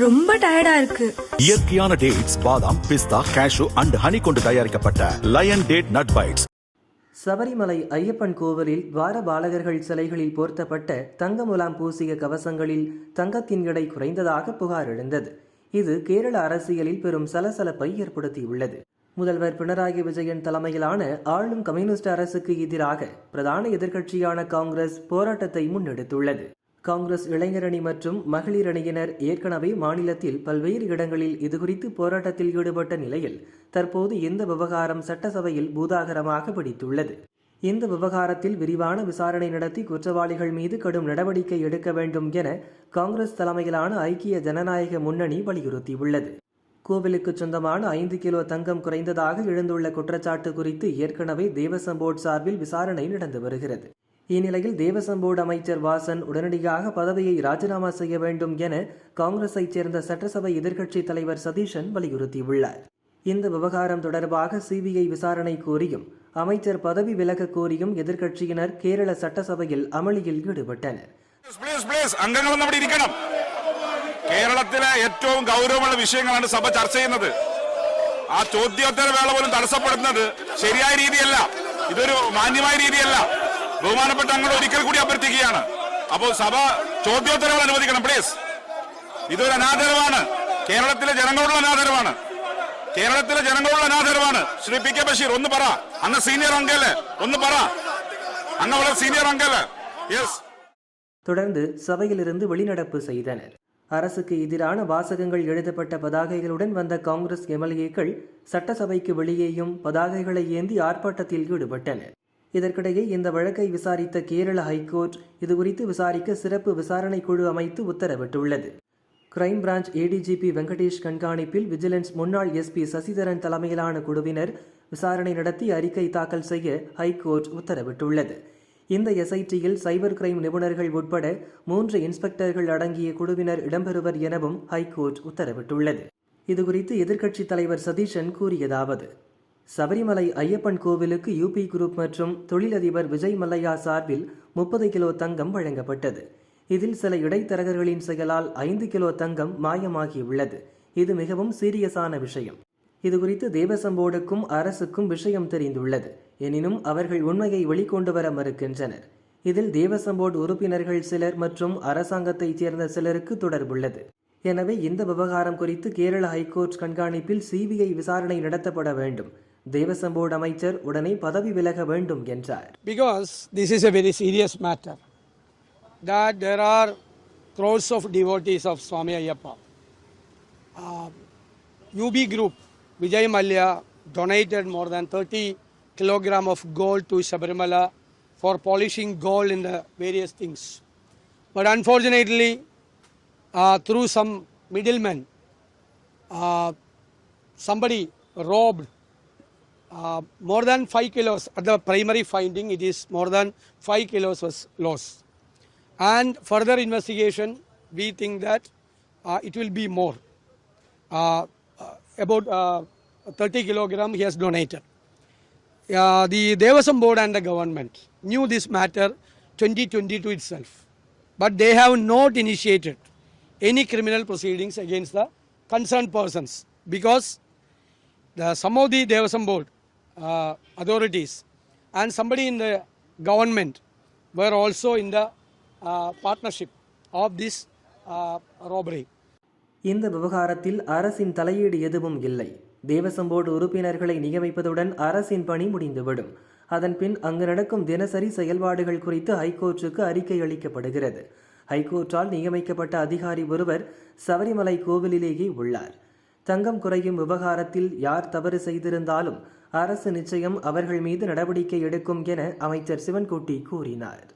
ரொம்ப டயர்டா இருக்கு. இயற்கையான டேட்ஸ், பாதாம், பிஸ்தா, கேஷு அண்ட் ஹனி கொண்டு தயாரிக்கப்பட்ட lion date nut bites. Sabarimala Ayyappan கோவிலில் வார பாலகர்கள் சிலைகளில் போர்த்தப்பட்ட தங்க முலாம் பூசிய கவசங்களில் தங்கத்தின் எடை குறைந்ததாக புகார் எழுந்தது. இது கேரள அரசியலில் பெரும் சலசலப்பை ஏற்படுத்தியுள்ளது. முதல்வர் பினராயி விஜயன் தலைமையிலான ஆளும் கம்யூனிஸ்ட் அரசுக்கு எதிராக பிரதான எதிர்க்கட்சியான காங்கிரஸ் போராட்டத்தை முன்னெடுத்துள்ளது. காங்கிரஸ் இளைஞரணி மற்றும் மகளிர் அணியினர் ஏற்கனவே மாநிலத்தில் பல்வேறு இடங்களில் இதுகுறித்து போராட்டத்தில் ஈடுபட்ட நிலையில் தற்போது இந்த விவகாரம் சட்டசபையில் பூதாகரமாக பிடித்துள்ளது. இந்த விவகாரத்தில் விரிவான விசாரணை நடத்தி குற்றவாளிகள் மீது கடும் நடவடிக்கை எடுக்க வேண்டும் என காங்கிரஸ் தலைமையிலான ஐக்கிய ஜனநாயக முன்னணி வலியுறுத்தியுள்ளது. கோவிலுக்கு சொந்தமான 5 கிலோ தங்கம் குறைந்ததாக எழுந்துள்ள குற்றச்சாட்டு குறித்து ஏற்கனவே தேவசம் போர்டு சார்பில் விசாரணை நடந்து வருகிறது. இந்நிலையில் தேவசம் போர்டு அமைச்சர் வாசன் உடனடியாக பதவியை ராஜினாமா செய்ய வேண்டும் என காங்கிரஸைச் சேர்ந்த சட்டசபை எதிர்க்கட்சித் தலைவர் சதீஷன் வலியுறுத்தியுள்ளார். இந்த விவகாரம் தொடர்பாக சிபிஐ விசாரணை கோரியும் அமைச்சர் பதவி விலக கோரியும் எதிர்க்கட்சியினர் கேரள சட்டசபையில் அமளியில் ஈடுபட்டனர். കേരളത്തിലെ ഏറ്റവും ഗൗരവമുള്ള വിഷയങ്ങളാണ് സഭ ചർച്ച ചെയ്യുന്നത്. ആ ചോദ്യോത്തര വേള പോലും തടസ്സപ്പെടുന്നത് ശരിയായ രീതിയല്ല. ഇതൊരു മാന്യമായ രീതിയല്ല. ബഹുമാനപ്പെട്ട അംഗങ്ങൾ ഒരിക്കൽ കൂടി അഭ്യർത്ഥിക്കുകയാണ്. അപ്പോൾ സഭ ചോദ്യോത്തരങ്ങൾ അനുവദിക്കണം പ്ലീസ്. ഇതൊരു അനാദരവാണ്. കേരളത്തിലെ ജനങ്ങളോടുള്ള അനാദരവാണ്. കേരളത്തിലെ ജനങ്ങളോടുള്ള അനാദരവാണ്. ശ്രീ പി കെ ബഷീർ ഒന്ന് പറ. അങ്ങ് സീനിയർ അംഗല്ലേ, ഒന്ന് പറ. അങ്ങ് വളരെ സീനിയർ അംഗല്ലേ. യെസ്. தொடர்ந்து சபையிலிருந்து வெளிநடப்பு செய்தனர். அரசுக்கு எதிரான வாசகங்கள் எழுதப்பட்ட பதாகைகளுடன் வந்த காங்கிரஸ் எம்எல்ஏக்கள் சட்டசபைக்கு வெளியேயும் பதாகைகளை ஏந்தி ஆர்ப்பாட்டத்தில் ஈடுபட்டனர். இதற்கிடையே இந்த வழக்கை விசாரித்த கேரள ஹைகோர்ட் இதுகுறித்து விசாரிக்க சிறப்பு விசாரணை குழு அமைத்து உத்தரவிட்டுள்ளது. கிரைம் பிரான்ச் ஏடிஜிபி வெங்கடேஷ் கண்காணிப்பில் விஜிலன்ஸ் முன்னாள் எஸ்பி சசிதரன் தலைமையிலான குழுவினர் விசாரணை நடத்தி அறிக்கை தாக்கல் செய்ய ஹைகோர்ட் உத்தரவிட்டுள்ளது. இந்த எஸ்ஐடியில் சைபர் கிரைம் நிபுணர்கள் உட்பட 3 இன்ஸ்பெக்டர்கள் அடங்கிய குழுவினர் இடம்பெறுவர் எனவும் ஹைகோர்ட் உத்தரவிட்டுள்ளது. இதுகுறித்து எதிர்க்கட்சித் தலைவர் சதீஷன் கூறியதாவது: சபரிமலை ஐயப்பன் கோவிலுக்கு யூபி குரூப் மற்றும் தொழிலதிபர் விஜய் மல்லையா சார்பில் 30 கிலோ தங்கம் வழங்கப்பட்டது. இதில் சில இடைத்தரகர்களின் செயலால் 5 கிலோ தங்கம் மாயமாகியுள்ளது. இது மிகவும் சீரியஸான விஷயம். இதுகுறித்து தேவசம் போர்டுக்கும் அரசுக்கும் விஷயம் தெரிந்துள்ளது. எனினும் அவர்கள் உண்மையை வெளிக்கொண்டு வர மறுக்கின்றனர். இதில் தேவசம் போர்டு உறுப்பினர்கள் சிலர் மற்றும் அரசாங்கத்தைச் சேர்ந்த சிலருக்கு தொடர்புள்ளது. எனவே இந்த விவகாரம் குறித்து கேரள ஹைகோர்ட் கண்காணிப்பில் சிபிஐ விசாரணை நடத்தப்பட வேண்டும். தேவசம் போர்டு அமைச்சர் உடனே பதவி விலக வேண்டும் என்றார். Because this is a very serious matter, that there are crores of devotees of Swami Ayyappa. UB Group, Vijay Mallya donated more than 30 kilogram of gold to Sabarimala for polishing gold in the various things. But unfortunately, through some middlemen, somebody robbed more than 5 kilos. At the primary finding, it is more than 5 kilos was lost. And further investigation, we think that it will be more. About 30 kilogram he has donated. The Devasam board and the government knew this matter 2022 itself, but they have not initiated any criminal proceedings against the concerned persons, because some of the Devasam board authorities and somebody in the government were also in the partnership of this robbery. இந்த விவகாரத்தில் அரசின் தலையீடு எதுவும் இல்லை. Devaswom board உறுப்பினர்களை நியமிப்பதுடன் அரசின் பணி முடிந்துவிடும். அதன்பின் அங்கு நடக்கும் தினசரி செயல்பாடுகள் குறித்து ஹைகோர்ட்டுக்கு அறிக்கை அளிக்கப்படுகிறது. ஹைகோர்ட்டால் நியமிக்கப்பட்ட அதிகாரி ஒருவர் சபரிமலை கோவிலிலேயே உள்ளார். தங்கம் குறையும் விவகாரத்தில் யார் தவறு செய்திருந்தாலும் அரசு நிச்சயம் அவர்கள் மீது நடவடிக்கை எடுக்கும் என அமைச்சர் சிவன்குட்டி கூறினார்.